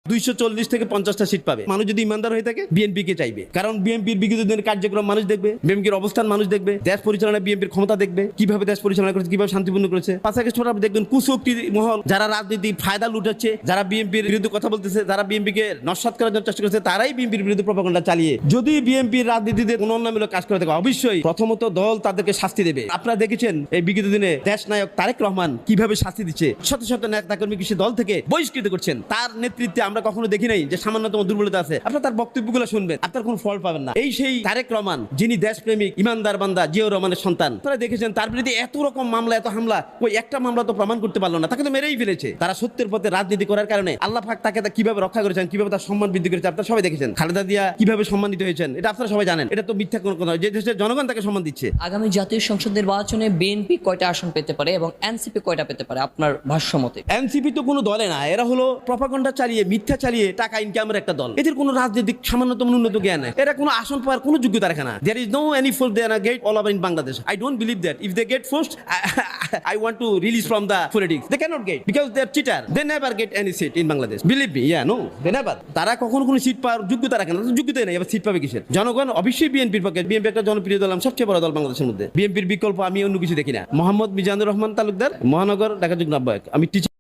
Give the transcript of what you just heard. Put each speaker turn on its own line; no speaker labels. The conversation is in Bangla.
240 থেকে 50টা সিট পাবে। মানুষ যদি ইমানদার হয়ে থাকে বিএনপি কে চাইবে, কারণ বিএনপির বিগত দিনের কার্যক্রম মানুষ দেখবে, বিএনপির অবস্থান মানুষ দেখবে, দেশ পরিচালনায় বিএনপির ক্ষমতা দেখবে, কিভাবে দেশ পরিচালনা করেছে, কিভাবে শান্তিপূর্ণ করেছে। 5 আগস্ট পর আপনি দেখবেন কুশক্তি মহল, যারা রাজনীতি ফায়দা লুটাচ্ছে, যারা বিএনপির বিরুদ্ধে কথা বলতেছে, যারা বিএনপিকে নস্যাৎ করার জন্য চেষ্টা করছে, তারাই বিএনপির বিরুদ্ধে প্রপাগান্ডা চালিয়ে যদি বিএনপির রাজনীতিতে কোনো অন্যায়মূলক কাজ করে থাকে, অবশ্যই প্রথমত দল তাদেরকে শাস্তি দেবে। আপনারা দেখেছেন এই বিগত দিনে দেশ নায়ক তারেক রহমান কিভাবে শাস্তি দিচ্ছে, শত শত নেতাকর্মী কৃষি দল থেকে বহিষ্কৃত করছেন। তার নেতৃত্বে আমরা কখনো দেখি নাই যে সামান্যতম দুর্বলতা আছে। আপনারা তার বক্তব্যগুলো শুনবেন, আপনার কোনো ফল পাবেন না। এই সেই তারেক রহমান যিনি দেশপ্রেমিক ইমানদার বান্দা জিয়াউর রহমানের সন্তান। আপনারা দেখেছেন তার বিরুদ্ধে এত রকম মামলা, এত হামলা, ওই একটা মামলা তো প্রমাণ করতে পারলো না, তাকে তো মেরেই ফেলেছে। তারা সত্যের পথে রাজনীতি করার কারণে আল্লাহ পাক তাকে কিভাবে রক্ষা করেছেন, কিভাবে তার সম্মান বৃদ্ধি করেছে, আপনারা সবাই দেখেছেন। খালেদা জিয়া কিভাবে সম্মানিত হয়েছেন, এটা আপনারা সবাই জানেন। এটা তো মিথ্যা কোনো কথা নয়, যে দেশের জনগণ তাকে সম্মান দিচ্ছে।
আগামী জাতীয় সংসদ নির্বাচনে বিএনপি কয়টা আসন পেতে পারে এবং এনসিপি কয়টা পেতে পারে আপনার ভাষ্য মতে?
এনসিপি তো কোনো দলে না, এরা হলো প্রপাগান্ডা চালিয়ে, মিথ্যা চালিয়ে টাকা ইনকামের একটা দল। এদের কোনো রাজনৈতিক সামান্যতম ন্যূনতম জ্ঞান নেই, এরা কোনো আসন পাওয়ার কোনো যোগ্যতা রাখে না। There is no any force they are get all over in Bangladesh. I don't believe that if they get first I want to release from the politics. They cannot get because they are cheater. They never get any seat in Bangladesh. Believe me, yeah, no, they never. তারা কখনো কোনো সিট পাওয়ার যোগ্যতা রাখে না, যোগ্যতাই নেই, এবার সিট পাবে কিসের? জনগণ অবশ্যই বিএনপির পক্ষে। বিএনপি একটা জনপ্রিয় দল, সবচেয়ে বড় দল বাংলাদেশের মধ্যে। বিএনপির বিকল্প আমি অন্য কিছু দেখি না। মোহাম্মদ মিজানুর রহমান তালুকদার, মহানগর ঢাকা যুগ্ম আহ্বায়ক। আমি টিচার।